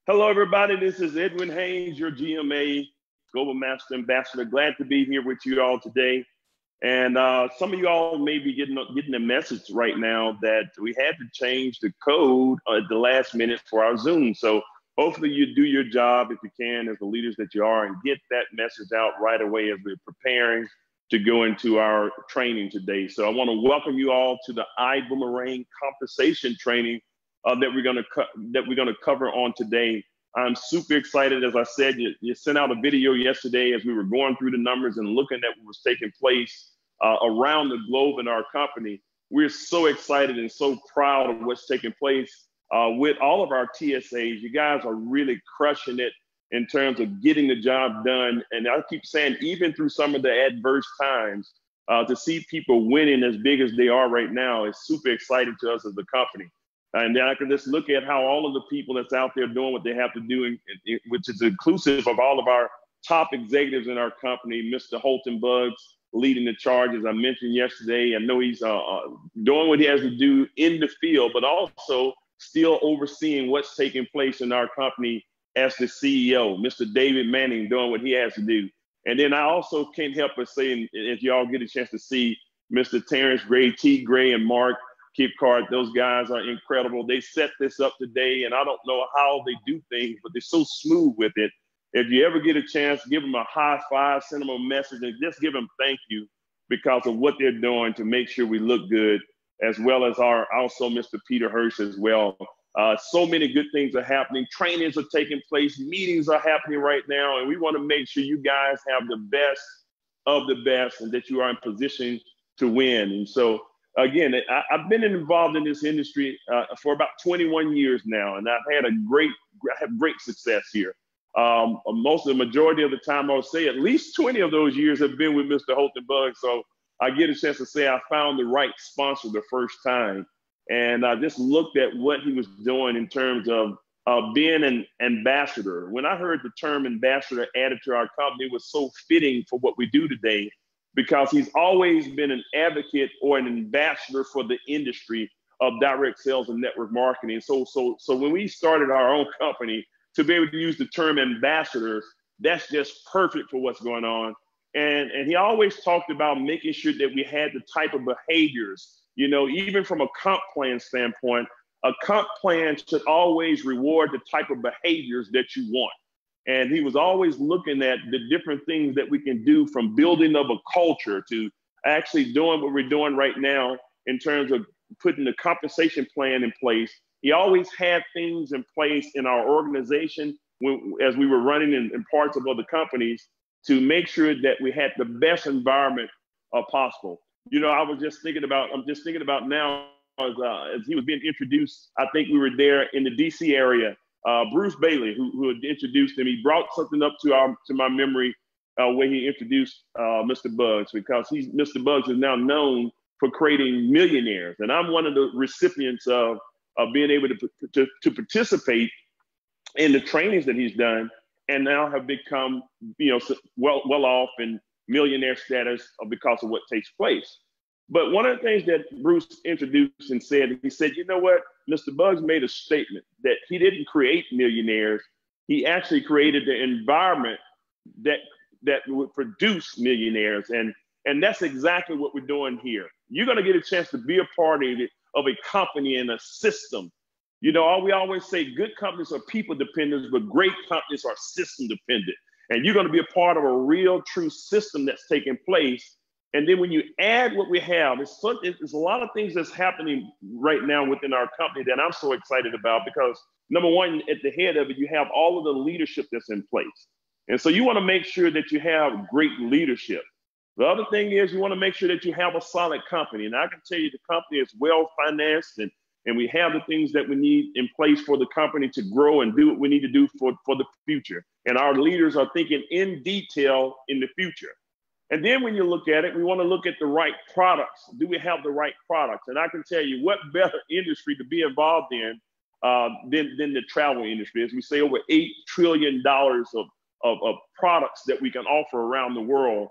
Hello, everybody. This is Edwin Haynes, your GMA Global Master Ambassador. Glad to be here with you all today. And some of you all may be getting a message right now that we had to change the code at the last minute for our Zoom. So hopefully you do your job if you can, as the leaders that you are, and get that message out right away as we're preparing to go into our training today. So I want to welcome you all to the ibuumerang compensation training that we're going to cover on today. I'm super excited. As I said, you sent out a video yesterday as we were going through the numbers and looking at what was taking place around the globe in our company. We're so excited and so proud of what's taking place with all of our TSAs. You guys are really crushing it in terms of getting the job done. And I keep saying, even through some of the adverse times, to see people winning as big as they are right now is super exciting to us as a company. And then I can just look at how all of the people that's out there doing what they have to do, which is inclusive of all of our top executives in our company. Mr. Holton Buggs leading the charge, as I mentioned yesterday. I know he's doing what he has to do in the field, but also still overseeing what's taking place in our company as the CEO. Mr. David Manning doing what he has to do. And then I also can't help but say, if y'all get a chance to see Mr. Terrence Gray, T. Gray, and Mark Kipcart, those guys are incredible. They set this up today, and I don't know how they do things, but they're so smooth with it. If you ever get a chance, give them a high five, send them a message, and just give them thank you because of what they're doing to make sure we look good, as well as also Mr. Peter Hirsch as well. So many good things are happening. Trainings are taking place. Meetings are happening right now, and we want to make sure you guys have the best of the best and that you are in position to win. And so, again, I've been involved in this industry for about 21 years now, and I've had great success here. The majority of the time, I would say at least 20 of those years have been with Mr. Holton Buggs. So I get a chance to say I found the right sponsor the first time. And I just looked at what he was doing in terms of being an ambassador. When I heard the term ambassador added to our company, it was so fitting for what we do today, because he's always been an advocate or an ambassador for the industry of direct sales and network marketing. So when we started our own company, to be able to use the term ambassadors, that's just perfect for what's going on. And he always talked about making sure that we had the type of behaviors, even from a comp plan standpoint. A comp plan should always reward the type of behaviors that you want. And he was always looking at the different things that we can do, from building of a culture to actually doing what we're doing right now in terms of putting the compensation plan in place. He always had things in place in our organization as we were running in parts of other companies to make sure that we had the best environment possible. I'm just thinking about now as he was being introduced. I think we were there in the DC area. Bruce Bailey, who had introduced him, he brought something up to my memory when he introduced Mr. Buggs, because Mr. Buggs is now known for creating millionaires, and I'm one of the recipients of being able to participate in the trainings that he's done, and now have become well off in millionaire status because of what takes place. But one of the things that Bruce introduced and said, he said, you know what, Mr. Buggs made a statement that he didn't create millionaires. He actually created the environment that would produce millionaires. And that's exactly what we're doing here. You're going to get a chance to be a part of a company and a system. We always say good companies are people dependent, but great companies are system dependent. And you're going to be a part of a real, true system that's taking place. And then when you add what we have, it's a lot of things that's happening right now within our company that I'm so excited about, because number one, at the head of it, you have all of the leadership that's in place. And so you want to make sure that you have great leadership. The other thing is you want to make sure that you have a solid company. And I can tell you the company is well financed, and we have the things that we need in place for the company to grow and do what we need to do for the future. And our leaders are thinking in detail in the future. And then when you look at it, we want to look at the right products. Do we have the right products? And I can tell you, what better industry to be involved in than the travel industry. As we say, over $8 trillion of products that we can offer around the world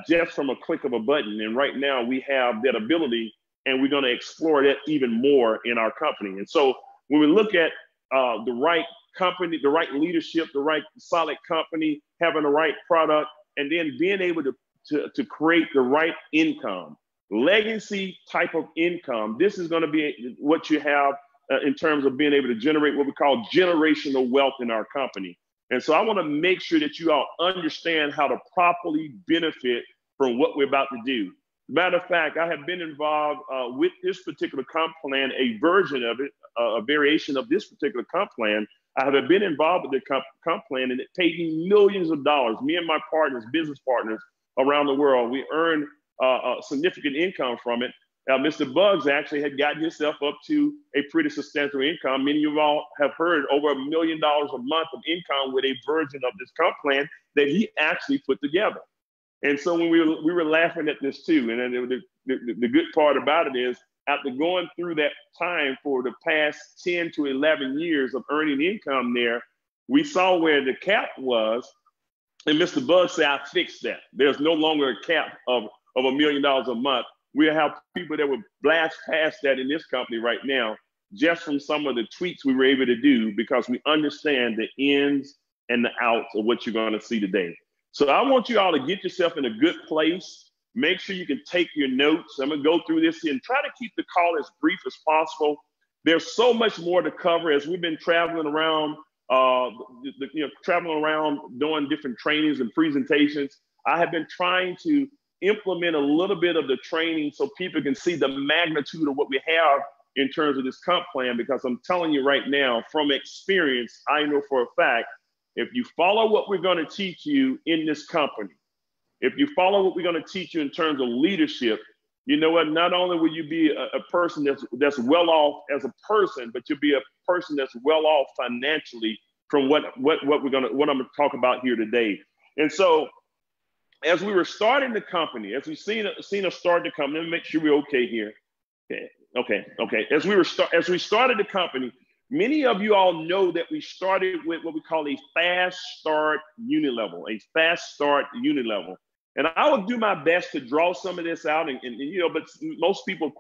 just from a click of a button. And right now we have that ability, and we're going to explore that even more in our company. And so when we look at the right company, the right leadership, the right solid company, having the right product, and then being able to create the right income, legacy type of income. This is going to be what you have in terms of being able to generate what we call generational wealth in our company. And so I want to make sure that you all understand how to properly benefit from what we're about to do. Matter of fact, I have been involved with this particular comp plan, a version of it, a variation of this particular comp plan. I have been involved with the comp plan, and it paid me millions of dollars. Me and my partners, business partners around the world, we earned significant income from it. Mr. Buggs actually had gotten himself up to a pretty substantial income. Many of you all have heard over $1 million a month of income with a version of this comp plan that he actually put together. And so when we were laughing at this too, and then the good part about it is, after going through that time for the past 10 to 11 years of earning income there, we saw where the cap was, and Mr. Buggs said, I fixed that. There's no longer a cap of $1 million a month. We have people that will blast past that in this company right now, just from some of the tweaks we were able to do, because we understand the ins and the outs of what you're going to see today. So I want you all to get yourself in a good place. Make sure you can take your notes. I'm going to go through this and try to keep the call as brief as possible. There's so much more to cover as we've been traveling around, traveling around doing different trainings and presentations. I have been trying to implement a little bit of the training so people can see the magnitude of what we have in terms of this comp plan, because I'm telling you right now, from experience, I know for a fact, if you follow what we're going to teach you in this company, if you follow what we're going to teach you in terms of leadership, you know what? Not only will you be a person that's well off as a person, but you'll be a person that's well off financially from what I'm going to talk about here today. And so, as we were starting the company, as we've seen us start the company, let me make sure we're okay here. Okay. As we started the company, many of you all know that we started with what we call a fast start unit level, And I will do my best to draw some of this out, and but most people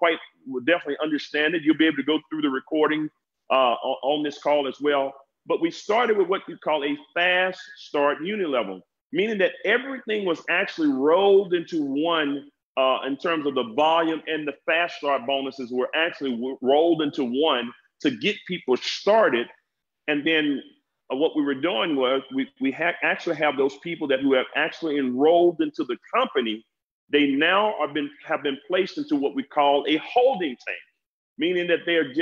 will definitely understand it. You'll be able to go through the recording on this call as well. But we started with what we call a fast start unit level, meaning that everything was actually rolled into one in terms of the volume, and the fast start bonuses were actually rolled into one to get people started. And then what we were doing was we actually have those people who have actually enrolled into the company. They now have been placed into what we call a holding tank, meaning that they're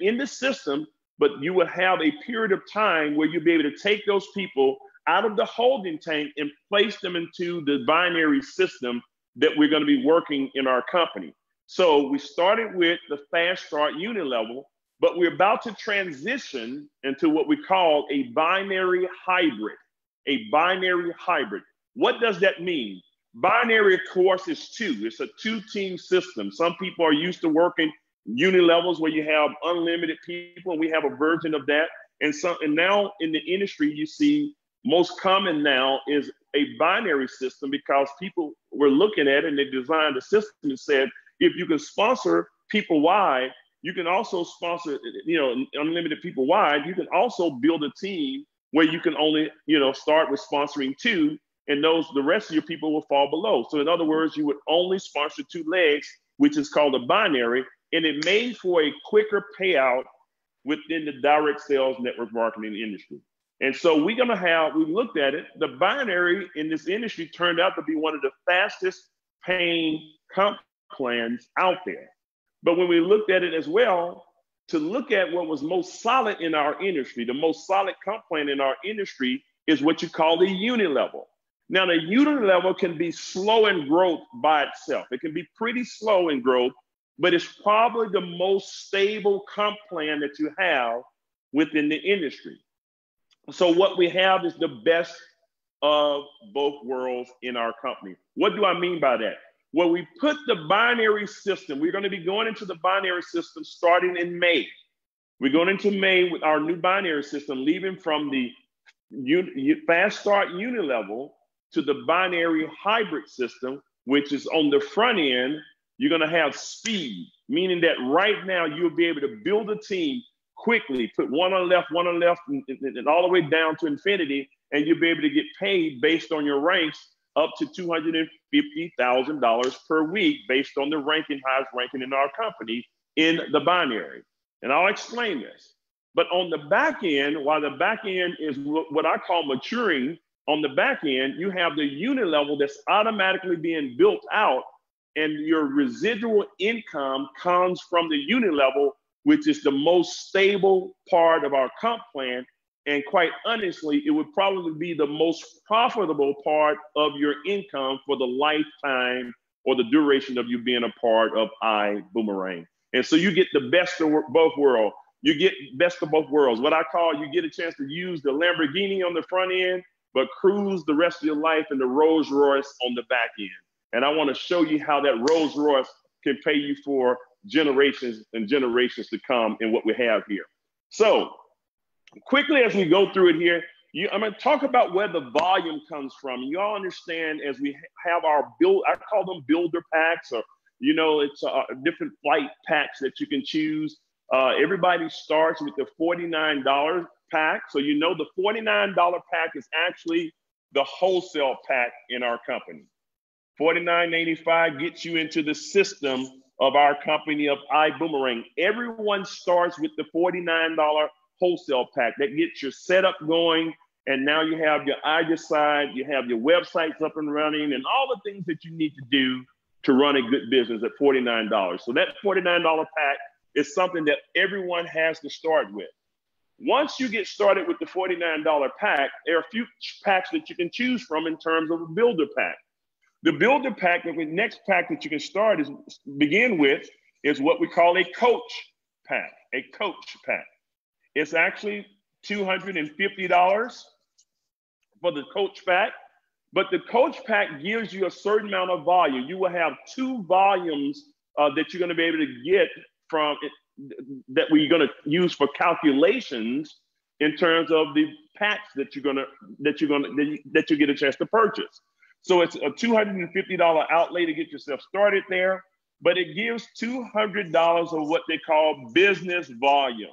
in the system, but you will have a period of time where you'll be able to take those people out of the holding tank and place them into the binary system that we're going to be working in our company. So we started with the fast start unit level, but we're about to transition into what we call a binary hybrid. What does that mean? Binary, of course, is two. It's a two-team system. Some people are used to working unit levels where you have unlimited people, and we have a version of that. And now in the industry, you see most common now is a binary system, because people were looking at it and they designed a system and said, if you can sponsor people wide, you can also sponsor, unlimited people wide. You can also build a team where you can only, start with sponsoring two, and the rest of your people will fall below. So in other words, you would only sponsor two legs, which is called a binary, and it made for a quicker payout within the direct sales network marketing industry. And so we looked at it, the binary in this industry turned out to be one of the fastest paying comp plans out there. But when we looked at it as well, to look at what was most solid in our industry, the most solid comp plan in our industry is what you call the unit level. Now, the unit level can be slow in growth by itself. It can be pretty slow in growth, but it's probably the most stable comp plan that you have within the industry. So what we have is the best of both worlds in our company. What do I mean by that? Well, we put the binary system, we're going to be going into the binary system starting in May. We're going into May with our new binary system, leaving from the fast start unit level to the binary hybrid system, which is on the front end. You're going to have speed, meaning that right now you'll be able to build a team quickly. Put one on the left, and all the way down to infinity, and you'll be able to get paid based on your ranks up to $250,000 per week based on the highest ranking in our company in the binary. And I'll explain this. But on the back end, while the back end is what I call maturing, on the back end, you have the unit level that's automatically being built out, and your residual income comes from the unit level, which is the most stable part of our comp plan. And quite honestly, it would probably be the most profitable part of your income for the lifetime or the duration of you being a part of ibuumerang. And so you get the best of both worlds. You get best of both worlds. What I call, you get a chance to use the Lamborghini on the front end, but cruise the rest of your life in the Rolls Royce on the back end. And I want to show you how that Rolls Royce can pay you for generations and generations to come in what we have here. So quickly as we go through it here, I'm going to talk about where the volume comes from. You all understand, as we have our I call them builder packs, or, it's different flight packs that you can choose. Everybody starts with the $49 pack. So the $49 pack is actually the wholesale pack in our company. $49.85 gets you into the system of our company of ibuumerang. Everyone starts with the $49 wholesale pack. That gets your setup going, and now you have your side, you have your websites up and running, and all the things that you need to do to run a good business at $49. So that $49 pack is something that everyone has to start with. Once you get started with the $49 pack, there are a few packs that you can choose from in terms of a builder pack. The builder pack, the next pack that you can begin with is what we call a coach pack, It's actually $250 for the coach pack, but the coach pack gives you a certain amount of volume. You will have 2 volumes that you're going to be able to get from it, that we're going to use for calculations in terms of the packs that you get a chance to purchase. So it's a $250 outlay to get yourself started there, but it gives $200 of what they call business volume.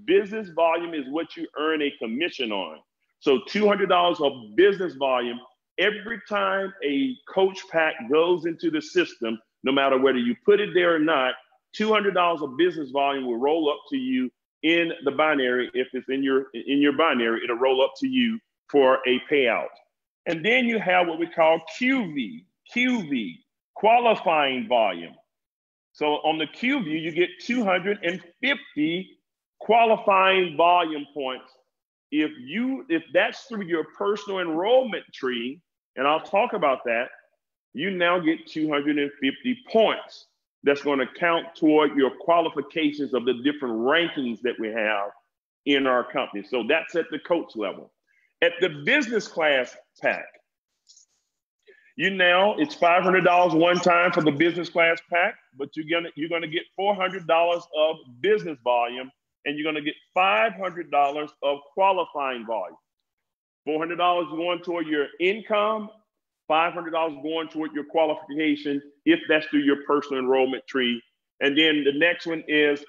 Business volume is what you earn a commission on. So $200 of business volume. Every time a coach pack goes into the system, no matter whether you put it there or not, $200 of business volume will roll up to you in the binary. If it's in your binary, it'll roll up to you for a payout. And then you have what we call QV, qualifying volume. So on the QV, you get 250 qualifying volume points. If that's through your personal enrollment tree, and I'll talk about that, you now get 250 points. That's going to count toward your qualifications of the different rankings that we have in our company. So that's at the coach level. At the business class pack, it's $500 one time for the business class pack, but you're gonna get $400 of business volume, and you're gonna get $500 of qualifying volume. $400 going toward your income, $500 going toward your qualification, if that's through your personal enrollment tree. And then the next one is,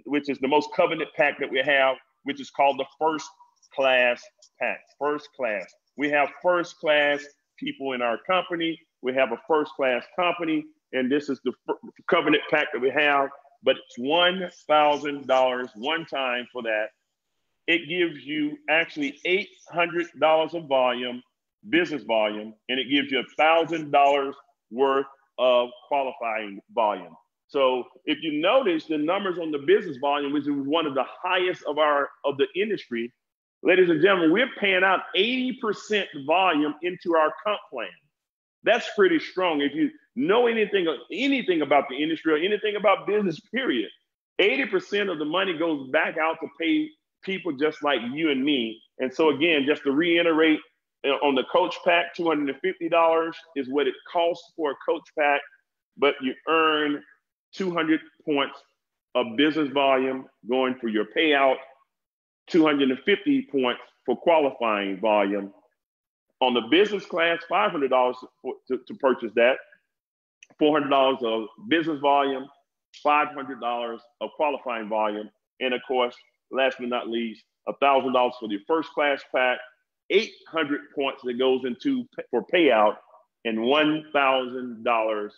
which is the most coveted pack that we have, which is called the first class pack. First class. We have first class people in our company. We have a first class company, and this is the covenant pack that we have, but it's $1,000 one time for that. It gives you actually $800 of volume, business volume, and it gives you $1,000 worth of qualifying volume. So if you notice the numbers on the business volume, which is one of the highest of the industry, ladies and gentlemen, we're paying out 80% volume into our comp plan. That's pretty strong. If you know anything about the industry or anything about business, period, 80% of the money goes back out to pay people just like you and me. And so again, just to reiterate, on the coach pack, $250 is what it costs for a coach pack, but you earn 200 points of business volume going for your payout, 250 points for qualifying volume. On the business class, $500 to purchase that, $400 of business volume, $500 of qualifying volume. And of course, last but not least, $1,000 for the first class pack, 800 points that goes into for payout, and $1,000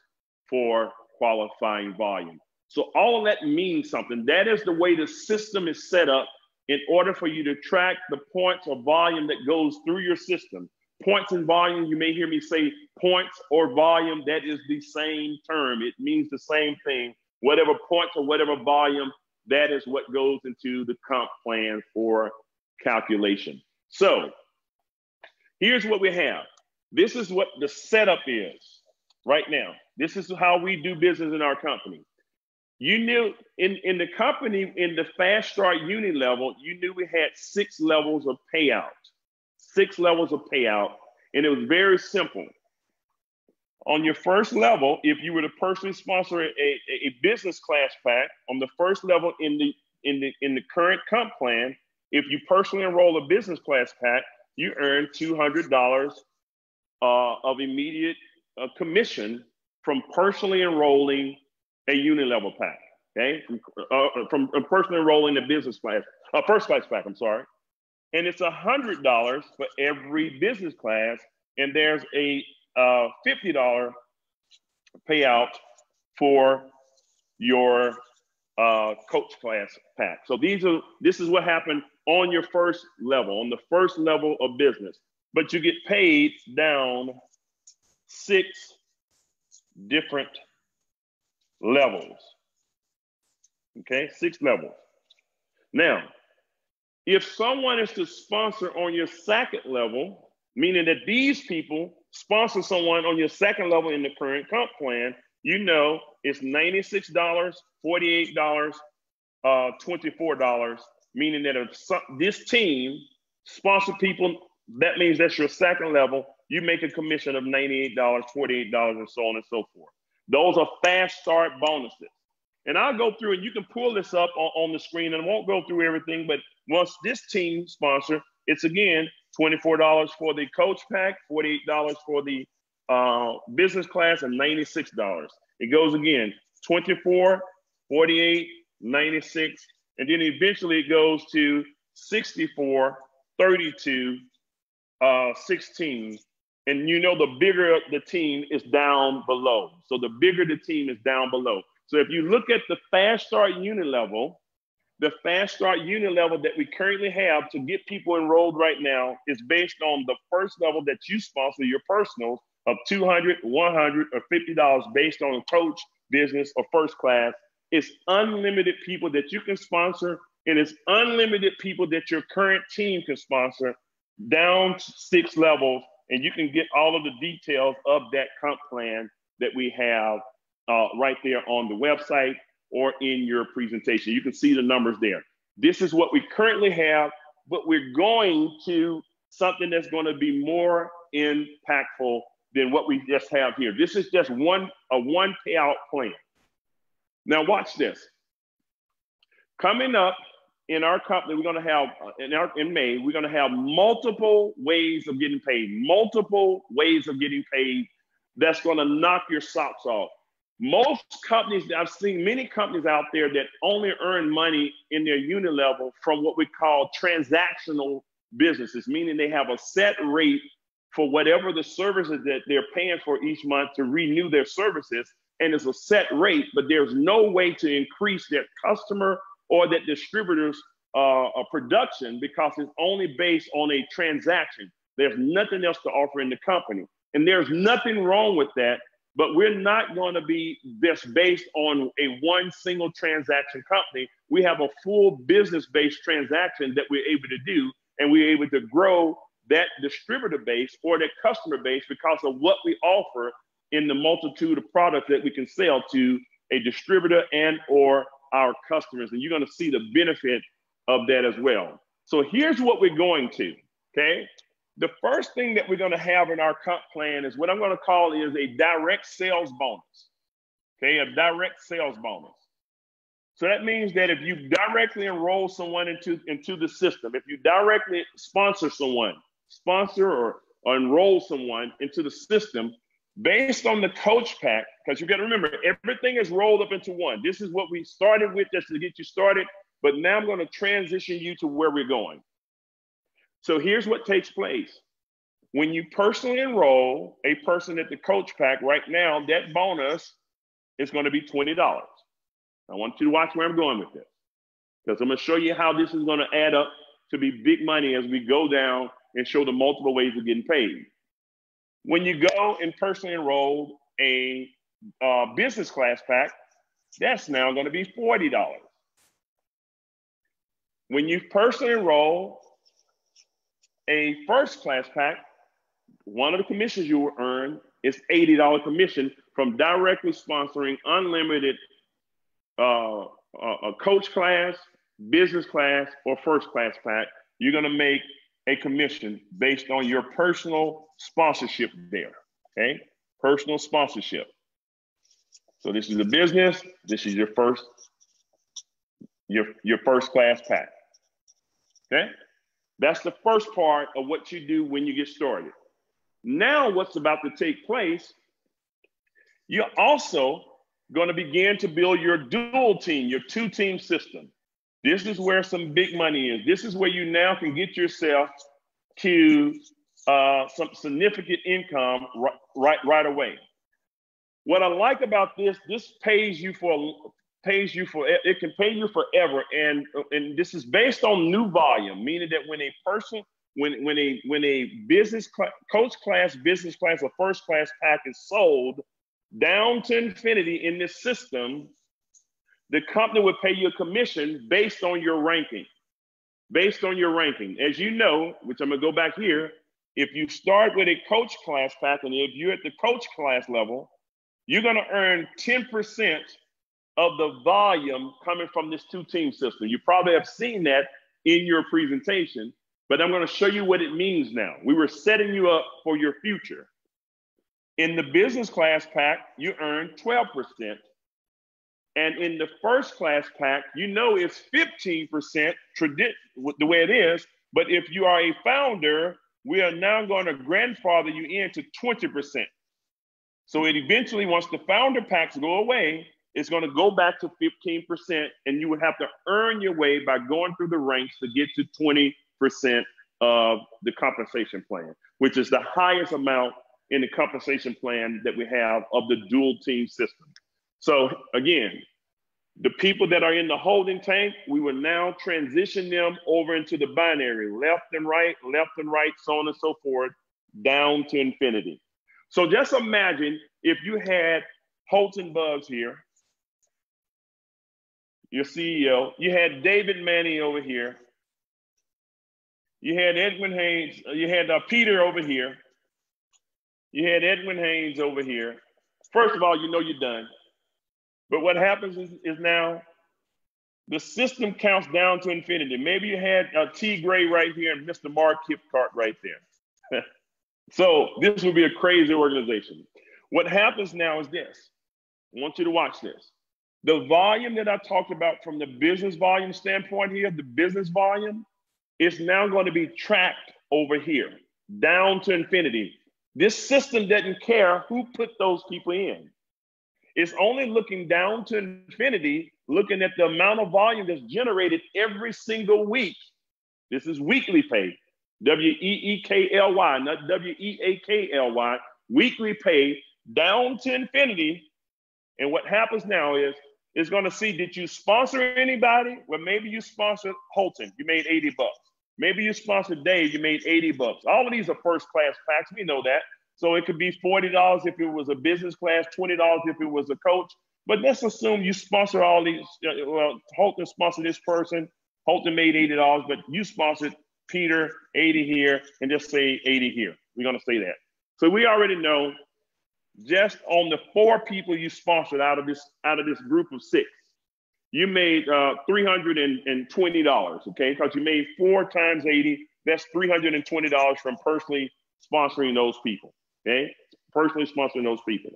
for qualifying volume. So all of that means something. That is the way the system is set up in order for you to track the points or volume that goes through your system. Points and volume, you may hear me say points or volume, that is the same term. It means the same thing. Whatever points or whatever volume, that is what goes into the comp plan for calculation. So here's what we have. This is what the setup is right now. This is how we do business in our company. You knew in the company, in the Fast Start Uni level, you knew we had 6 levels of payout. 6 levels of payout, and it was very simple. On your first level, if you were to personally sponsor a business class pack, on the first level in the current comp plan, if you personally enroll a business class pack, you earn $200 of immediate commission from personally enrolling a uni level pack. Okay, from personally enrolling a business class, first class pack. I'm sorry. And it's $100 for every business class, and there's a $50 payout for your coach class pack. So this is what happened on your first level, on the first level of business. But you get paid down 6 different levels. Okay, 6 levels. Now, if someone is to sponsor on your second level, meaning that these people sponsor someone on your second level in the current comp plan, you know it's $96, $48, $24, meaning that if this team sponsor people, that means that's your second level, you make a commission of $98, $48, and so on and so forth. Those are fast start bonuses. And I'll go through, and you can pull this up on the screen, and I won't go through everything, but once this team sponsor, it's again $24 for the coach pack, $48 for the business class, and $96. It goes again, 24, 48, 96, and then eventually it goes to 64, 32, 16. And you know the bigger the team is down below. So the bigger the team is down below. So if you look at the Fast Start Uni level, the Fast Start Uni level that we currently have to get people enrolled right now is based on the first level that you sponsor, your personals, of $200, $100, or $50 based on coach, business, or first class. It's unlimited people that you can sponsor, and it's unlimited people that your current team can sponsor down to 6 levels, and you can get all of the details of that comp plan that we have right there on the website or in your presentation. You can see the numbers there. This is what we currently have, but we're going to something that's going to be more impactful than what we just have here. This is just a one payout plan. Now watch this. Coming up in our company, we're going to have, in May, we're going to have multiple ways of getting paid, that's going to knock your socks off. Most companies, I've seen many companies out there that only earn money in their unit level from what we call transactional businesses, meaning they have a set rate for whatever the services that they're paying for each month to renew their services. And it's a set rate, but there's no way to increase their customer or that distributor's production because it's only based on a transaction. There's nothing else to offer in the company. And there's nothing wrong with that. But we're not going to be just based on a one single transaction company. We have a full business-based transaction that we're able to do, and we're able to grow that distributor base or that customer base because of what we offer in the multitude of products that we can sell to a distributor and or our customers. And you're going to see the benefit of that as well. So here's what we're going to, okay? The first thing that we're going to have in our comp plan is what I'm going to call is a direct sales bonus, okay? A direct sales bonus. So that means that if you directly enroll someone into the system, if you directly sponsor someone, or enroll someone into the system based on the coach pack, because you got to remember, everything is rolled up into one. This is what we started with just to get you started, but now I'm going to transition you to where we're going. So here's what takes place. When you personally enroll a person at the Coach Pack right now, that bonus is going to be $20. I want you to watch where I'm going with this, because I'm going to show you how this is going to add up to be big money as we go down and show the multiple ways of getting paid. When you go and personally enroll a business class pack, that's now going to be $40. When you personally enroll a first class pack, one of the commissions you will earn is $80 commission from directly sponsoring unlimited a coach class, business class, or first class pack. You're going to make a commission based on your personal sponsorship there, okay? Personal sponsorship. So this is a business, this is your first class pack, okay? That's the first part of what you do when you get started. Now what's about to take place, you're also going to begin to build your dual team, your two-team system. This is where some big money is. This is where you now can get yourself to some significant income right away. What I like about this pays you for it can pay you forever, and this is based on new volume, meaning that when a person, when a business coach class, business class, or first class pack is sold down to infinity in this system, the company would pay you a commission based on your ranking. Based on your ranking. As you know, which I'm gonna go back here, if you start with a coach class pack, and if you're at the coach class level, you're gonna earn 10% of the volume coming from this two-team system. You probably have seen that in your presentation, but I'm gonna show you what it means now. We were setting you up for your future. In the business class pack, you earn 12%. And in the first class pack, you know it's 15% the way it is. But if you are a founder, we are now going to grandfather you into 20%. So it eventually, once the founder packs go away, it's going to go back to 15%. And you would have to earn your way by going through the ranks to get to 20% of the compensation plan, which is the highest amount in the compensation plan that we have of the dual team system. So again, the people that are in the holding tank, we will now transition them over into the binary, left and right, so on and so forth, down to infinity. So just imagine if you had Holton Buggs here, your CEO, you had David Manning over here, you had Edwin Haynes, you had Peter over here, you had Edwin Haynes over here. First of all, you know you're done. But what happens is now the system counts down to infinity. Maybe you had T. Gray right here and Mr. Mark Kipcart right there. So this would be a crazy organization. What happens now is this. I want you to watch this. The volume that I talked about from the business volume standpoint here, the business volume, is now going to be tracked over here, down to infinity. This system doesn't care who put those people in. It's only looking down to infinity, looking at the amount of volume that's generated every single week. This is weekly pay, W-E-E-K-L-Y, not W-E-A-K-L-Y, weekly pay down to infinity. And what happens now is it's going to see, did you sponsor anybody? Well, maybe you sponsored Holton, you made 80 bucks. Maybe you sponsored Dave, you made 80 bucks. All of these are first class packs, we know that. So it could be $40 if it was a business class, $20 if it was a coach. But let's assume you sponsor all these. Well, Holton sponsored this person. Holton made $80, but you sponsored Peter, 80 here, and just say 80 here. We're going to say that. So we already know just on the 4 people you sponsored out of this group of 6, you made $320, okay? Because you made 4 times 80, that's $320 from personally sponsoring those people. Okay, personally sponsoring those people.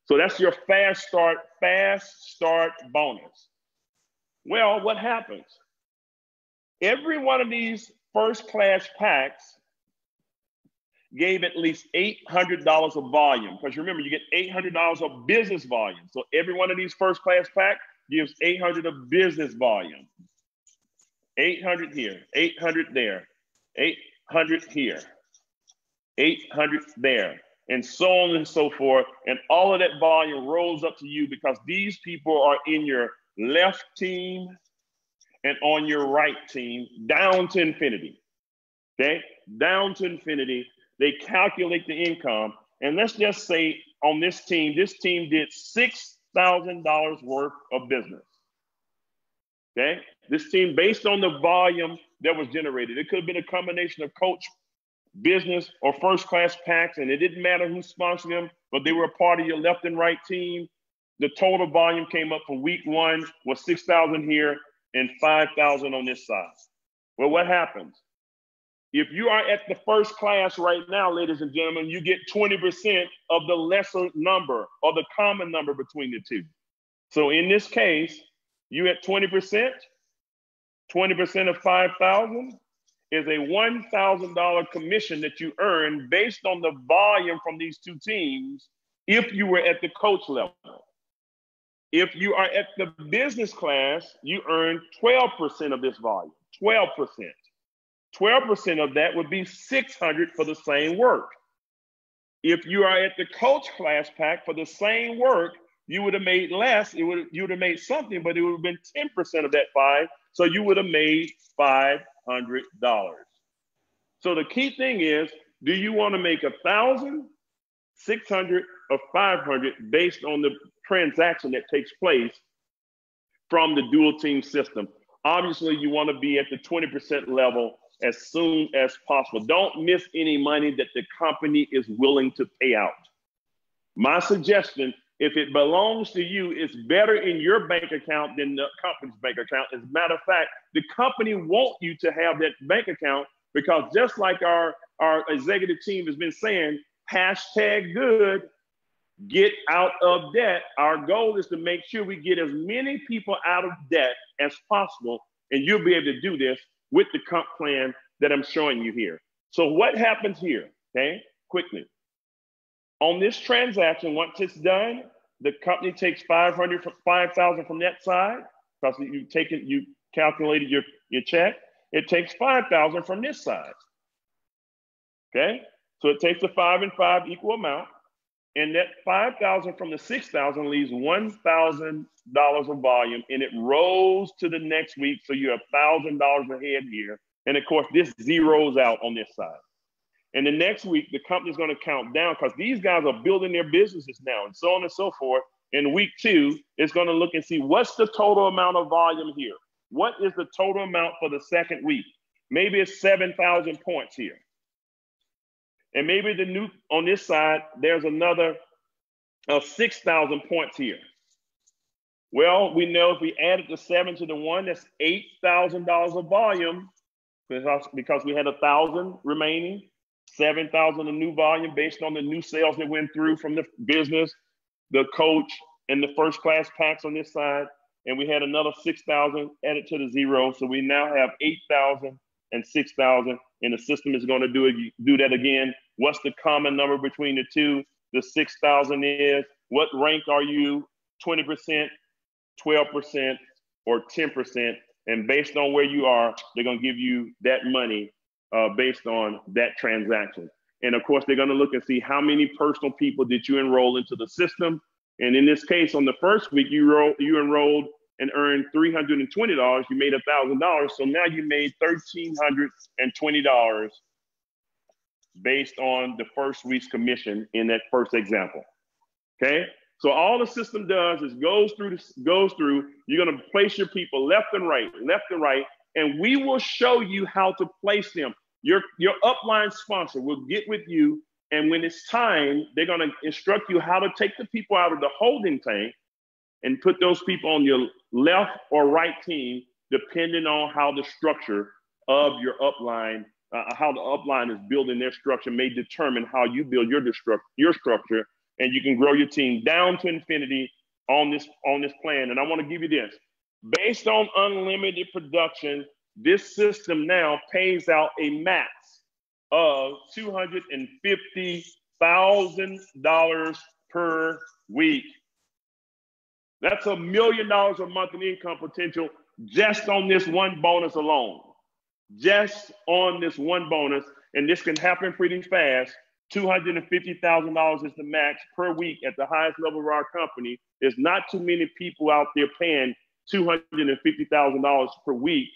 So that's your fast start bonus. Well, what happens? Every one of these first class packs gave at least $800 of volume, because remember, you get $800 of business volume. So every one of these first class packs gives $800 of business volume. 800 here, 800 there, 800 here, 800 there, and so on and so forth. And all of that volume rolls up to you because these people are in your left team and on your right team down to infinity, okay? Down to infinity. They calculate the income. And let's just say on this team did $6,000 worth of business, okay? This team, based on the volume that was generated, it could have been a combination of coach, business, or first-class packs, and it didn't matter who sponsored them, but they were a part of your left and right team. The total volume came up for week one was 6,000 here and 5,000 on this side. Well, what happens? If you are at the first class right now, ladies and gentlemen, you get 20% of the lesser number or the common number between the two. So in this case, you at 20%, 20% of 5,000 is a $1,000 commission that you earn based on the volume from these two teams if you were at the coach level. If you are at the business class, you earn 12% of this volume, 12%. 12% of that would be 600 for the same work. If you are at the coach class pack for the same work, you would have made less. You would have made something, but it would have been 10% of that 5. So you would have made $500. So the key thing is, do you want to make 1,000, 600, or 500 based on the transaction that takes place from the dual team system? Obviously, you want to be at the 20% level as soon as possible. Don't miss any money that the company is willing to pay out. My suggestion, if it belongs to you, it's better in your bank account than the company's bank account. As a matter of fact, the company wants you to have that bank account because just like our executive team has been saying, hashtag good, get out of debt. Our goal is to make sure we get as many people out of debt as possible, and you'll be able to do this with the comp plan that I'm showing you here. So what happens here, okay, quickly? On this transaction, once it's done, the company takes 5,000 from that side because you calculated your check. It takes 5,000 from this side, okay? So it takes the 5 and 5 equal amount, and that 5,000 from the 6,000 leaves $1,000 of volume, and it rolls to the next week. So you're $1,000 ahead here. And of course, this zeroes out on this side. And the next week, the company's going to count down because these guys are building their businesses now and so on and so forth. In week 2, it's going to look and see what's the total amount of volume here. What is the total amount for the second week? Maybe it's 7,000 points here. And maybe on this side, there's another 6,000 points here. Well, we know if we added the 7 to the 1, that's $8,000 of volume because we had 1,000 remaining, 7,000 of new volume based on the new sales that went through from the business, the coach, and the first class packs on this side. And we had another 6,000 added to the 0. So we now have 8,000 and 6,000, and the system is going to do that again. What's the common number between the two? The 6,000 is, what rank are you? 20%, 12%, or 10%. And based on where you are, they're going to give you that money based on that transaction. And of course, they're going to look and see how many personal people did you enroll into the system. And in this case, on the first week, you enrolled and earned $320. You made $1,000. So now you made $1,320 based on the first week's commission in that first example. Okay? So all the system does is goes through. You're going to place your people left and right, and we will show you how to place them. Your upline sponsor will get with you, and when it's time, they're going to instruct you how to take the people out of the holding tank and put those people on your left or right team, depending on how the structure of your upline, how the upline is building their structure may determine how you build your structure, and you can grow your team down to infinity on this plan. And I want to give you this. Based on unlimited production, this system now pays out a max of $250,000 per week. That's $1 million a month in income potential just on this one bonus alone. Just on this one bonus, and this can happen pretty fast. $250,000 is the max per week at the highest level of our company. There's not too many people out there paying $250,000 per week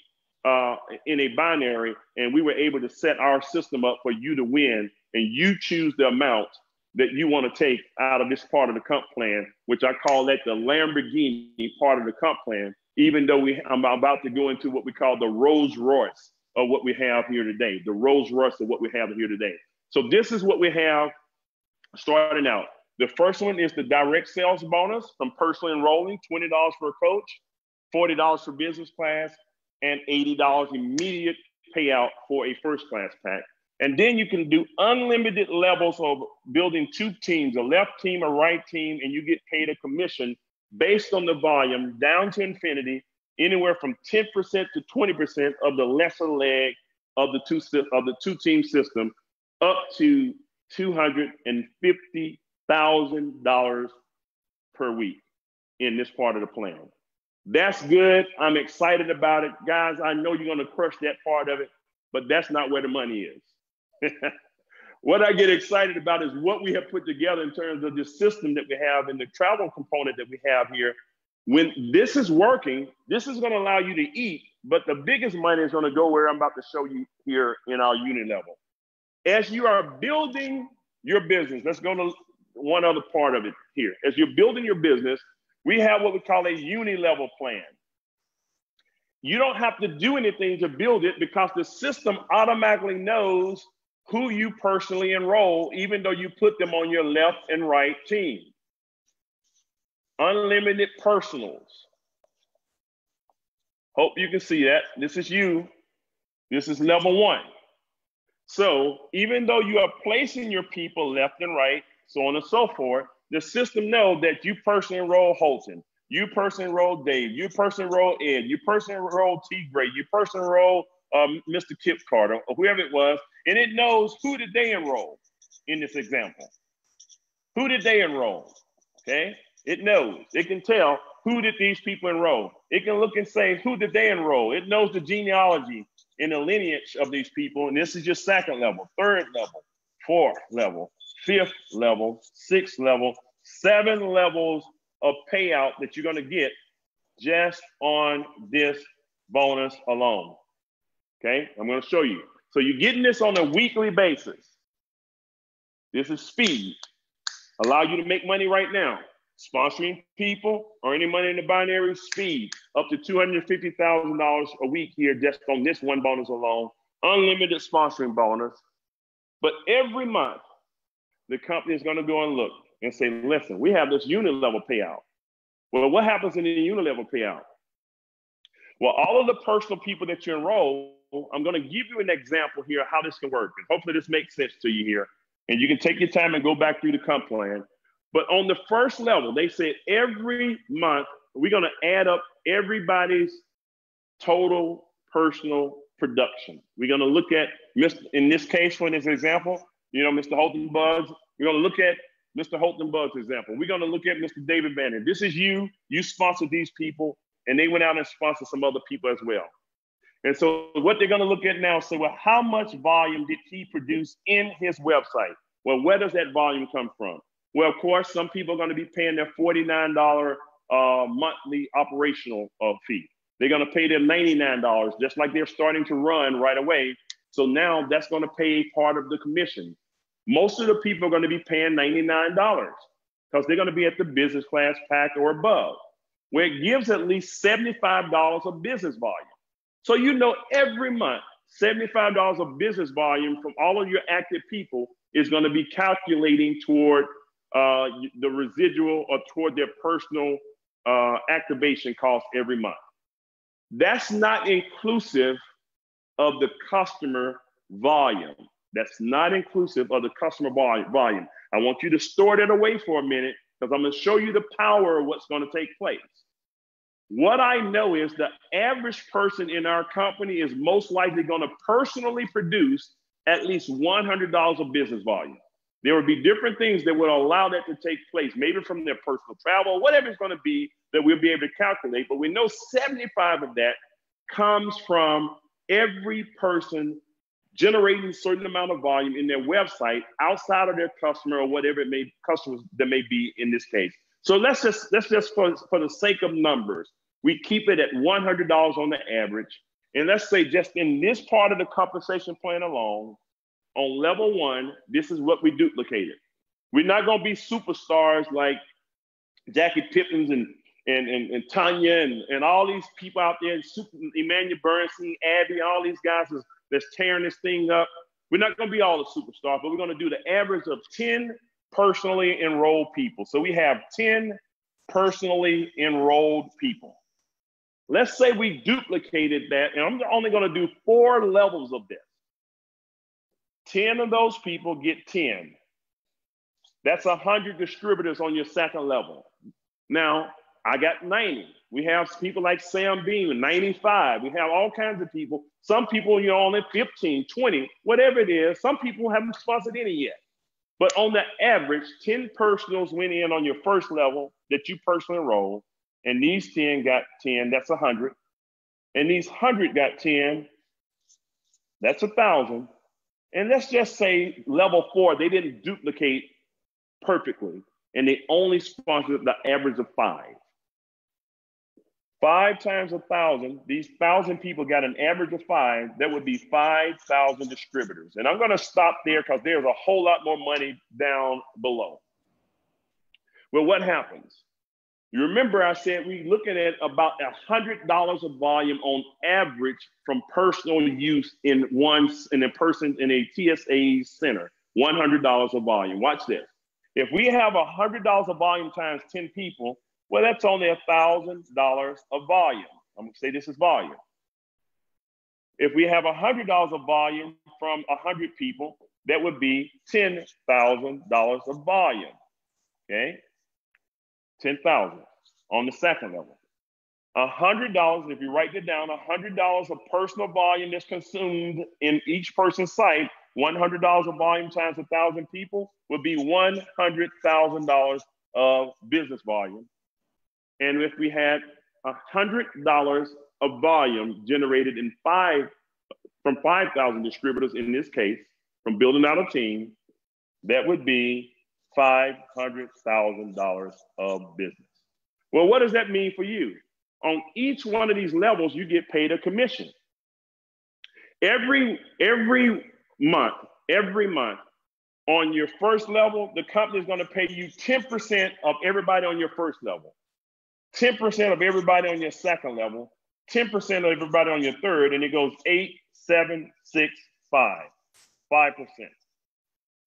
in a binary, and we were able to set our system up for you to win, and you choose the amount that you want to take out of this part of the comp plan, which I call that the Lamborghini part of the comp plan, even though I'm about to go into what we call the Rolls Royce of what we have here today, the Rolls Royce of what we have here today. So this is what we have starting out. The first one is the direct sales bonus from personally enrolling, $20 for a coach, $40 for business class, and $80 immediate payout for a first class pack. And then you can do unlimited levels of building two teams, a left team, a right team, and you get paid a commission based on the volume down to infinity, anywhere from 10% to 20% of the lesser leg of the two-team system, up to $250,000 per week in this part of the plan. That's good. I'm excited about it. Guys, I know you're going to crush that part of it, but that's not where the money is. What I get excited about is what we have put together in terms of the system that we have and the travel component that we have here. When this is working, this is going to allow you to eat, but the biggest money is going to go where I'm about to show you here in our unit level. As you are building your business, let's go to one other part of it here. As you're building your business, we have what we call a uni-level plan. You don't have to do anything to build it because the system automatically knows who you personally enroll, even though you put them on your left and right team. Unlimited personals. Hope you can see that. This is you. This is level one. So even though you are placing your people left and right, so on and so forth, the system knows that you personally enroll Holton, you personally enroll Dave, you personally enroll Ed, you personally enroll T. Gray, you personally enroll Mr. Kip Carter, or whoever it was, and it knows who did they enroll in this example. Who did they enroll? Okay, it knows. It can tell who did these people enroll. It can look and say, who did they enroll? It knows the genealogy and the lineage of these people, and this is your second level, third level, fourth level, fifth level, sixth level, 7 levels of payout that you're going to get just on this bonus alone. Okay, I'm going to show you. So you're getting this on a weekly basis. This is speed. Allow you to make money right now. Sponsoring people or any money in the binary, speed. Up to $250,000 a week here just on this one bonus alone. Unlimited sponsoring bonus. But every month, the company is going to go and look and say, listen, we have this unit level payout. Well, what happens in the unit level payout? Well, all of the personal people that you enroll, I'm going to give you an example here of how this can work. And hopefully this makes sense to you here. And you can take your time and go back through the comp plan. But on the first level, they said every month, we're going to add up everybody's total personal production. We're going to look at, in this case, for this example, you know, Mr. Holton Bugs. We're going to look at Mr. Holton Bugs example. We're going to look at Mr. David Bannon. This is you. You sponsored these people, and they went out and sponsored some other people as well. And so what they're going to look at now, say, well, how much volume did he produce in his website? Well, where does that volume come from? Well, of course, some people are going to be paying their $49 monthly operational fee. They're going to pay their $99, just like they're starting to run right away. So now that's going to pay part of the commission. Most of the people are going to be paying $99 because they're going to be at the business class pack or above, where it gives at least $75 of business volume. So you know every month, $75 of business volume from all of your active people is going to be calculating toward the residual or toward their personal activation costs every month. That's not inclusive of the customer volume. That's not inclusive of the customer volume. I want you to store that away for a minute because I'm going to show you the power of what's going to take place. What I know is the average person in our company is most likely going to personally produce at least $100 of business volume. There would be different things that would allow that to take place, maybe from their personal travel, whatever it's going to be, that we'll be able to calculate, but we know 75 of that comes from every person generating a certain amount of volume in their website outside of their customer or whatever customers that may be in this case. So let's just for the sake of numbers, we keep it at $100 on the average. And let's say just in this part of the compensation plan alone, on level one, this is what we duplicated. We're not going to be superstars like Jackie Pippins and Tanya and all these people out there, Emmanuel Bernstein, Abby, all these guys that's tearing this thing up. We're not going to be all the superstars, but we're going to do the average of 10 personally enrolled people. So we have 10 personally enrolled people. Let's say we duplicated that, and I'm only going to do 4 levels of this. 10 of those people get 10. That's 100 distributors on your second level. Now, I got 90. We have people like Sam Bean, 95. We have all kinds of people. Some people, only 15, 20, whatever it is. Some people haven't sponsored any yet. But on the average, 10 personals went in on your first level that you personally enrolled, and these 10 got 10, that's 100. And these 100 got 10, that's 1,000. And let's just say level 4, they didn't duplicate perfectly, and they only sponsored the average of 5. 5 times 1,000, these 1,000 people got an average of 5, that would be 5,000 distributors. And I'm gonna stop there because there's a whole lot more money down below. Well, what happens? You remember I said we're looking at about $100 of volume on average from personal use in a TSA center, $100 of volume. Watch this. If we have $100 of volume times 10 people, well, that's only $1,000 of volume. I'm gonna say this is volume. If we have $100 of volume from 100 people, that would be $10,000 of volume, okay? 10,000 on the second level. $100, if you write it down, $100 of personal volume that's consumed in each person's site, $100 of volume times 1,000 people would be $100,000 of business volume. And if we had $100 of volume generated from 5,000 distributors in this case, from building out a team, that would be $500,000 of business. Well, what does that mean for you? On each one of these levels, you get paid a commission. Every month, on your first level, the company is going to pay you 10% of everybody on your first level, 10% of everybody on your second level, 10% of everybody on your third, and it goes 8, 7, 6, 5, 5%.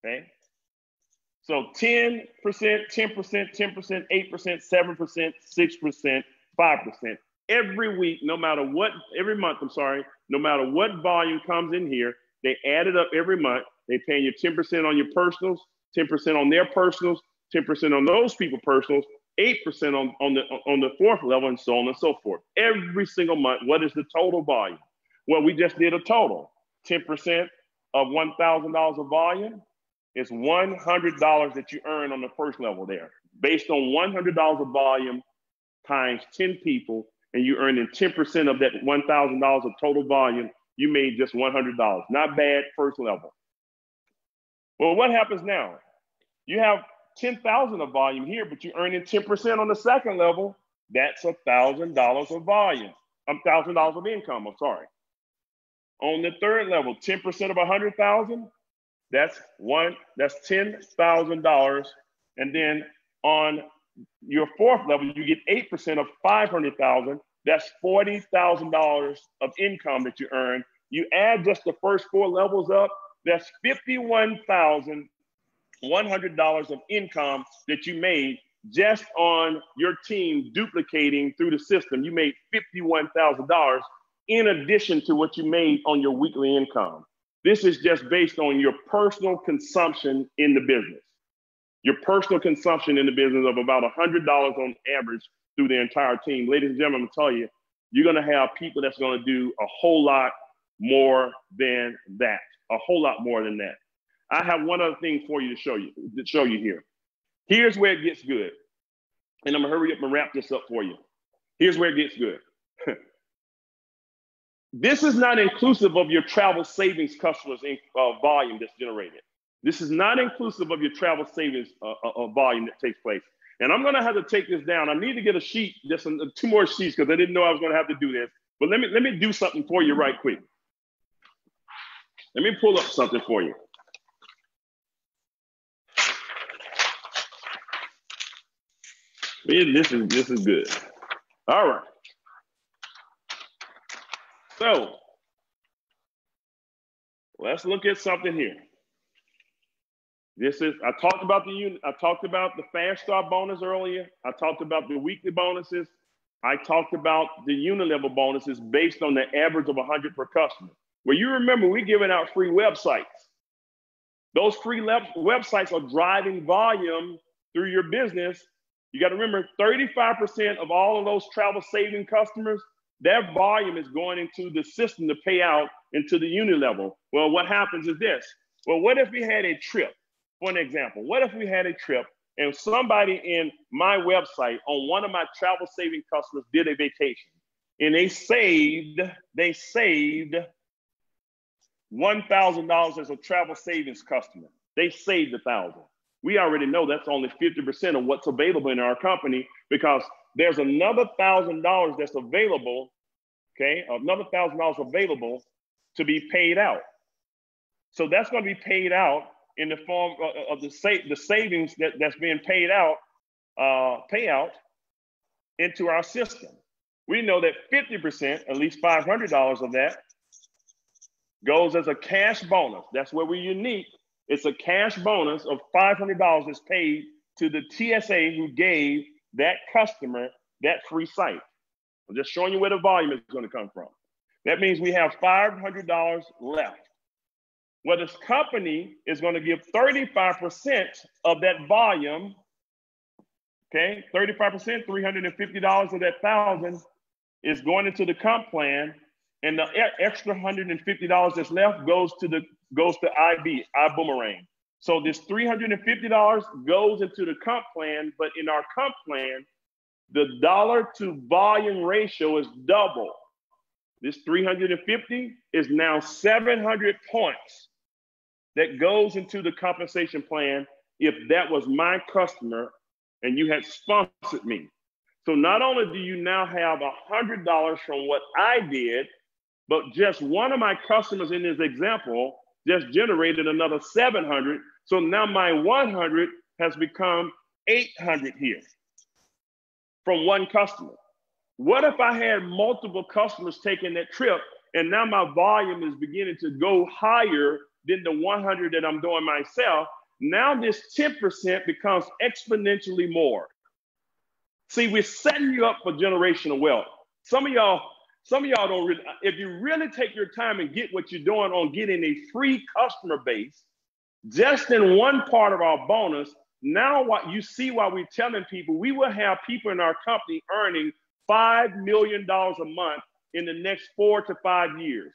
Okay? So 10%, 10%, 10%, 8%, 7%, 6%, 5%. Every week, every month, no matter what volume comes in here, they add it up every month. They pay you 10% on your personals, 10% on their personals, 10% on those people personals, 8% on the fourth level, and so on and so forth. Every single month, what is the total volume? Well, we just did a total. 10% of $1,000 of volume is $100 that you earn on the first level there. Based on $100 of volume times 10 people, and you earning 10% of that $1,000 of total volume, you made just $100. Not bad, first level. Well, what happens now? You have 10,000 of volume here, but you're earning 10% on the second level. That's $1,000 of volume. $1,000 of income, I'm sorry. On the third level, 10% of 100,000, that's $10,000. And then on your fourth level, you get 8% of 500,000. That's $40,000 of income that you earn. You add just the first 4 levels up, that's $51,100 of income that you made just on your team duplicating through the system. You made $51,000 in addition to what you made on your weekly income. This is just based on your personal consumption in the business. Your personal consumption in the business of about $100 on average through the entire team. Ladies and gentlemen, I'm gonna tell you, you're gonna have people that's gonna do a whole lot more than that. A whole lot more than that. I have one other thing for you to show you here. Here's where it gets good. and I'm gonna hurry up and wrap this up for you. Here's where it gets good. This is not inclusive of your travel savings customers volume that's generated. This is not inclusive of your travel savings volume that takes place. And I'm gonna have to take this down. I need to get a sheet, just two more sheets, because I didn't know I was gonna have to do this. But let me do something for you right quick. Let me pull up something for you. This is good. All right. So let's look at something here. I talked about the fast start bonus earlier. I talked about the weekly bonuses. I talked about the unit level bonuses based on the average of 100 per customer. Well, you remember we're giving out free websites. Those free websites are driving volume through your business. You got to remember 35% of all of those travel saving customers, their volume is going into the system to pay out into the unit level. Well, what happens is this. Well, what if we had a trip? For an example, what if we had a trip and somebody in my website on one of my travel saving customers did a vacation and they saved $1,000 as a travel savings customer. They saved $1,000. We already know that's only 50% of what's available in our company, because there's another $1,000 that's available, okay? Another $1,000 available to be paid out. So that's going to be paid out in the form of the savings that's being paid out, payout into our system. We know that 50%, at least $500 of that, goes as a cash bonus. That's where we're unique. It's a cash bonus of $500 is paid to the TSA who gave that customer that free site. I'm just showing you where the volume is going to come from. That means we have $500 left. Well, this company is going to give 35% of that volume, okay? 35%, $350 of that 1,000 is going into the comp plan, and the extra $150 that's left goes to ibuumerang. So this $350 goes into the comp plan, but in our comp plan, the dollar to volume ratio is double. This 350 is now 700 points that goes into the compensation plan if that was my customer and you had sponsored me. So not only do you now have $100 from what I did, but just one of my customers in this example just generated another 700. So now my 100 has become 800 here from one customer. What if I had multiple customers taking that trip and now my volume is beginning to go higher than the 100 that I'm doing myself? Now this 10% becomes exponentially more. See, we're setting you up for generational wealth. Some of y'all don't really, if you really take your time and get what you're doing on getting a free customer base, just in one part of our bonus, now what you see while we're telling people, we will have people in our company earning $5 million a month in the next 4 to 5 years.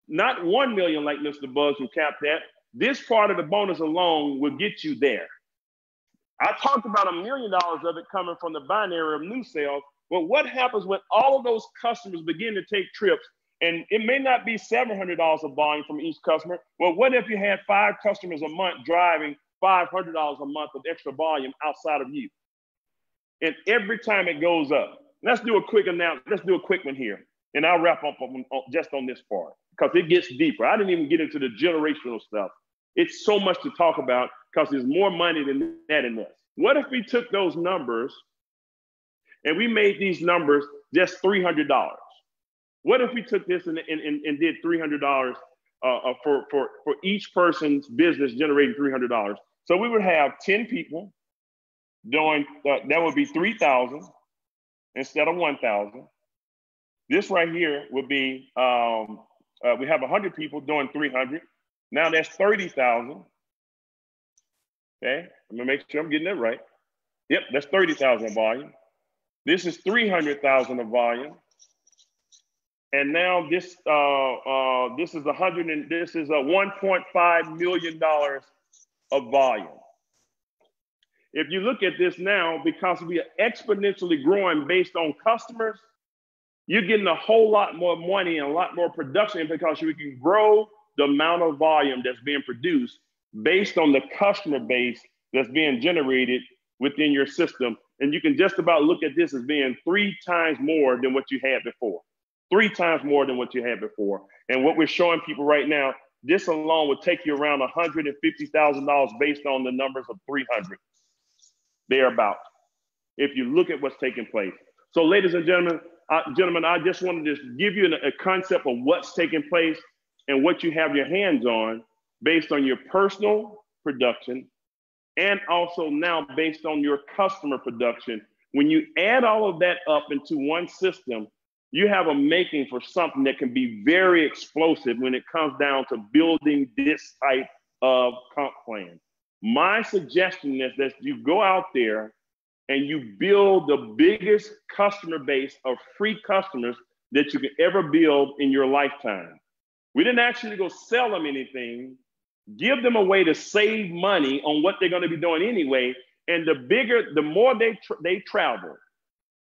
Not 1 million like Mr. Buzz who capped that. This part of the bonus alone will get you there. I talked about $1 million of it coming from the binary of new sales. But what happens when all of those customers begin to take trips, and it may not be $700 of volume from each customer? Well, what if you had 5 customers a month driving $500 a month of extra volume outside of you? And every time it goes up. Let's do a quick announcement. Let's do a quick one here. And I'll wrap up just on this part, because it gets deeper. I didn't even get into the generational stuff. It's so much to talk about, because there's more money than that in this. What if we took those numbers and we made these numbers just $300? What if we took this and did $300 for each person's business generating $300? So we would have 10 people doing, that would be 3,000 instead of 1,000. This right here would be, we have 100 people doing 300. Now that's 30,000. Okay, I'm gonna make sure I'm getting that right. Yep, that's 30,000 volume. This is 300,000 of volume. And now this is $1.5 million of volume. if you look at this now, because we are exponentially growing based on customers, you're getting a whole lot more money and a lot more production because you can grow the amount of volume that's being produced based on the customer base that's being generated within your system. And you can just about look at this as being 3 times more than what you had before. 3 times more than what you had before. And what we're showing people right now, this alone would take you around $150,000 based on the numbers of 300, thereabout, if you look at what's taking place. So ladies and gentlemen, I just wanted to give you a concept of what's taking place and what you have your hands on based on your personal production and also now based on your customer production. When you add all of that up into one system, you have a making for something that can be very explosive when it comes down to building this type of comp plan. My suggestion is that you go out there and you build the biggest customer base of free customers that you can ever build in your lifetime. We didn't actually go sell them anything, give them a way to save money on what they're going to be doing anyway. And the more they travel,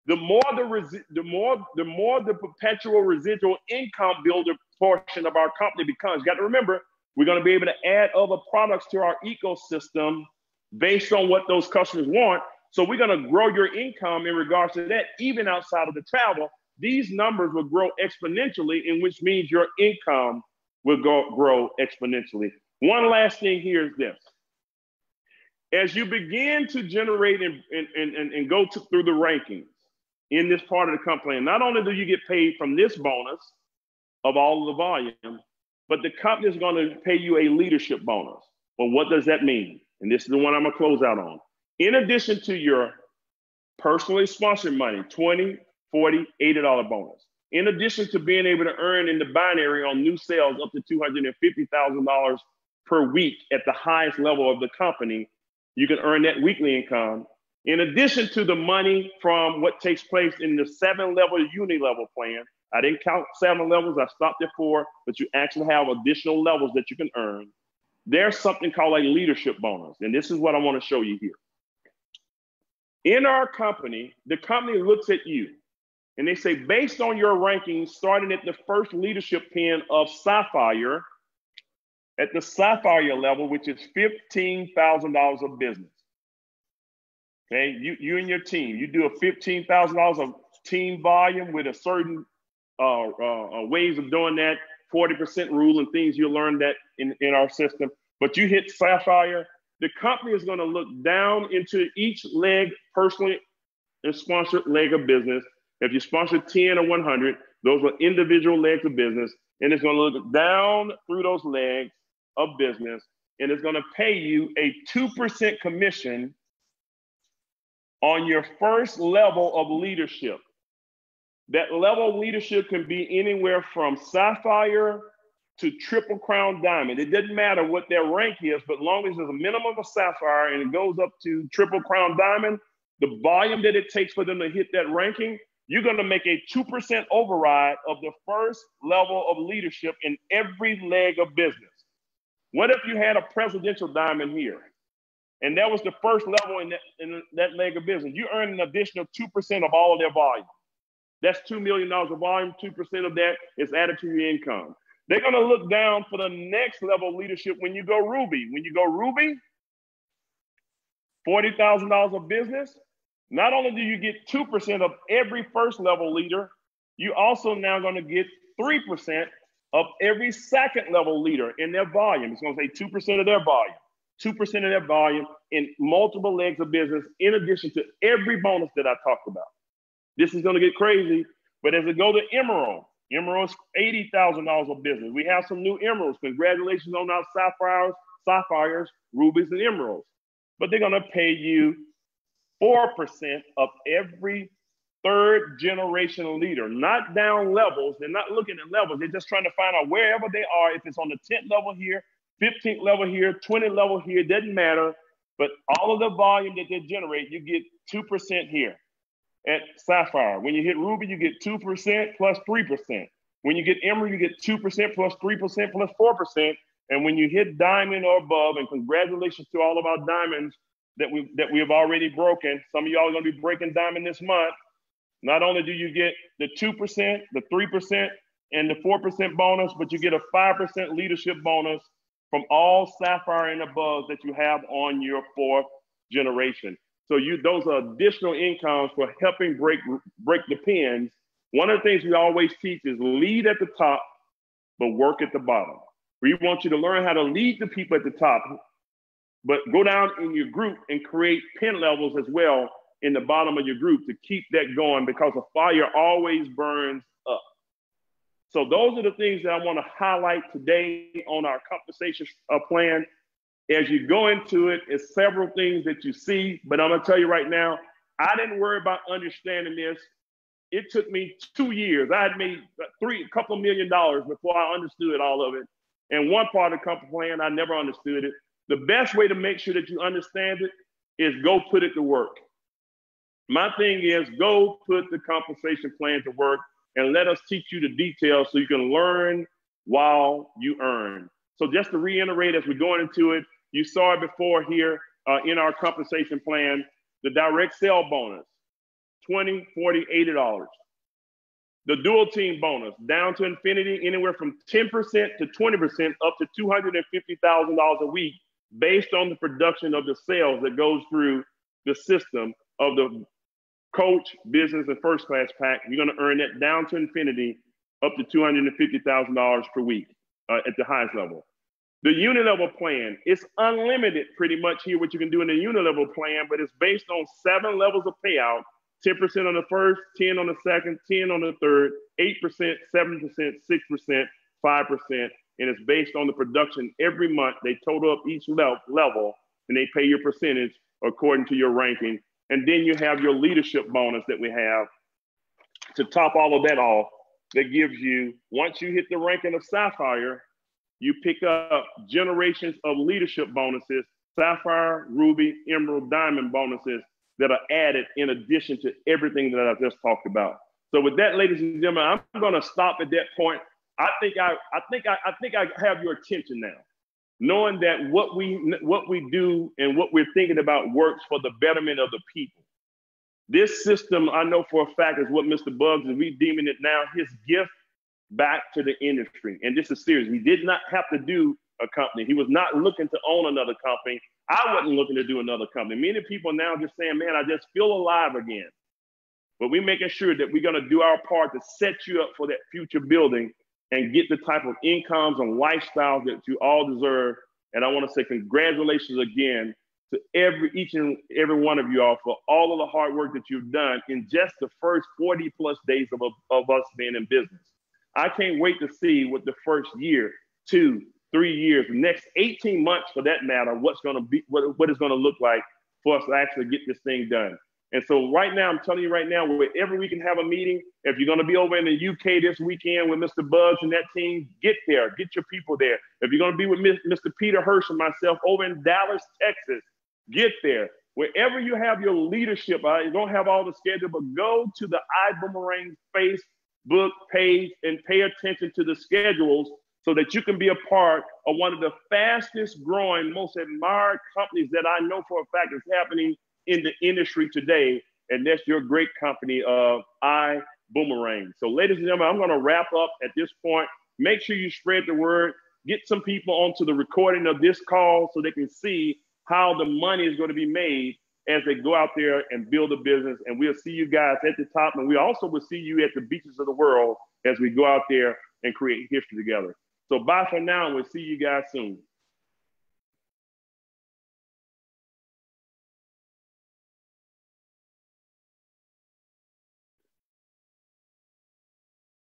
the more the perpetual residual income builder portion of our company becomes. You got to remember, we're going to be able to add other products to our ecosystem based on what those customers want. So we're going to grow your income in regards to that, even outside of the travel. These numbers will grow exponentially, in which means your income will grow exponentially. One last thing here is this. As you begin to generate and go through the rankings in this part of the company, not only do you get paid from this bonus of all of the volume, but the company is going to pay you a leadership bonus. Well, what does that mean? And this is the one I'm going to close out on. In addition to your personally sponsored money, $20, $40, $80 bonus. In addition to being able to earn in the binary on new sales up to $250,000 per week at the highest level of the company, you can earn that weekly income. In addition to the money from what takes place in the 7-level uni-level plan, I didn't count 7 levels, I stopped at 4, but you actually have additional levels that you can earn. There's something called a leadership bonus, and this is what I want to show you here. In our company, the company looks at you and they say, based on your rankings, starting at the first leadership pin of Sapphire, at the Sapphire level, which is $15,000 of business. Okay, you and your team, you do a $15,000 of team volume with a certain ways of doing that, 40% rule and things you learn that in our system. But you hit Sapphire, the company is going to look down into each leg, personally and sponsored leg of business. If you sponsor 10 or 100, those are individual legs of business. And it's going to look down through those legs of business. And it's going to pay you a 2% commission on your first level of leadership. That level of leadership can be anywhere from Sapphire to Triple Crown Diamond. It doesn't matter what their rank is, but long as there's a minimum of Sapphire and it goes up to Triple Crown Diamond, the volume that it takes for them to hit that ranking, you're going to make a 2% override of the first level of leadership in every leg of business. What if you had a presidential diamond here? And that was the first level in that leg of business. You earn an additional 2% of all of their volume. That's $2 million of volume. 2% of that is added to your income. They're going to look down for the next level of leadership when you go Ruby. When you go Ruby, $40,000 of business. Not only do you get 2% of every first level leader, you also now going to get 3% of every second level leader in their volume. It's going to say 2% of their volume. 2% of their volume in multiple legs of business, in addition to every bonus that I talked about. This is going to get crazy, but as it goes to Emerald, Emerald's $80,000 of business. We have some new Emeralds. Congratulations on our Sapphires, Rubies, and Emeralds. But they're going to pay you 4% of every third generation leader, not down levels. They're not looking at levels. They're just trying to find out wherever they are, if it's on the 10th level here, 15th level here, 20th level here, doesn't matter. But all of the volume that they generate, you get 2% here at Sapphire. When you hit Ruby, you get 2% plus 3%. When you get Emerald, you get 2% plus 3% plus 4%. And when you hit Diamond or above, and congratulations to all of our Diamonds that we have already broken. Some of y'all are going to be breaking diamond this month. Not only do you get the 2%, the 3%, and the 4% bonus, but you get a 5% leadership bonus from all Sapphire and above that you have on your 4th generation. So those are additional incomes for helping break the pins. One of the things we always teach is lead at the top, but work at the bottom. We want you to learn how to lead the people at the top, but go down in your group and create pin levels as well in the bottom of your group to keep that going, because a fire always burns up. So those are the things that I want to highlight today on our compensation plan. As you go into it, it's several things that you see, but I'm going to tell you right now, I didn't worry about understanding this. It took me 2 years. I had made a couple $1 million before I understood all of it. And one part of the company plan, I never understood it. The best way to make sure that you understand it is go put it to work. My thing is go put the compensation plan to work and let us teach you the details so you can learn while you earn. So just to reiterate as we're going into it, you saw it before here in our compensation plan, the direct sale bonus, $20, $40, $80. The dual team bonus down to infinity, anywhere from 10% to 20% up to $250,000 a week based on the production of the sales that goes through the system of the coach, business, and first class pack. You're going to earn that down to infinity up to $250,000 per week at the highest level. The unit level plan, it's unlimited pretty much here what you can do in the unit level plan, but it's based on 7 levels of payout, 10% on the first, 10 on the second, 10 on the third, 8%, 7%, 6%, 5%, and it's based on the production every month. They total up each level and they pay your percentage according to your ranking. And then you have your leadership bonus that we have to top all of that off. That gives you, once you hit the ranking of Sapphire, you pick up generations of leadership bonuses, Sapphire, Ruby, Emerald, Diamond bonuses that are added in addition to everything that I just talked about. So with that, ladies and gentlemen, I'm going to stop at that point. I think I have your attention now, knowing that what we do and what we're thinking about works for the betterment of the people. This system, I know for a fact, is what Mr. Bugs is redeeming it now, his gift back to the industry. And this is serious. He did not have to do a company. He was not looking to own another company. I wasn't looking to do another company. Many people now just saying, man, I just feel alive again. But we're making sure that we're going to do our part to set you up for that future building and get the type of incomes and lifestyles that you all deserve. And I want to say congratulations again to each and every one of you all for all of the hard work that you've done in just the first 40 plus days of us being in business. I can't wait to see what the first year, 2, 3 years, the next 18 months for that matter, what it's going to look like for us to actually get this thing done. And so right now, I'm telling you right now, wherever we can have a meeting, if you're going to be over in the UK this weekend with Mr. Bugs and that team, get there, get your people there. If you're going to be with Mr. Peter Hirsch and myself over in Dallas, Texas, get there. Wherever you have your leadership, you don't have all the schedule, but go to the ibuumerang Facebook page and pay attention to the schedules so that you can be a part of one of the fastest growing, most admired companies that I know for a fact is happening in the industry today. And that's your great company of ibuumerang. So ladies and gentlemen, I'm going to wrap up at this point. Make sure you spread the word, get some people onto the recording of this call so they can see how the money is going to be made as they go out there and build a business. And we'll see you guys at the top. And we also will see you at the beaches of the world as we go out there and create history together. So bye for now, and we'll see you guys soon.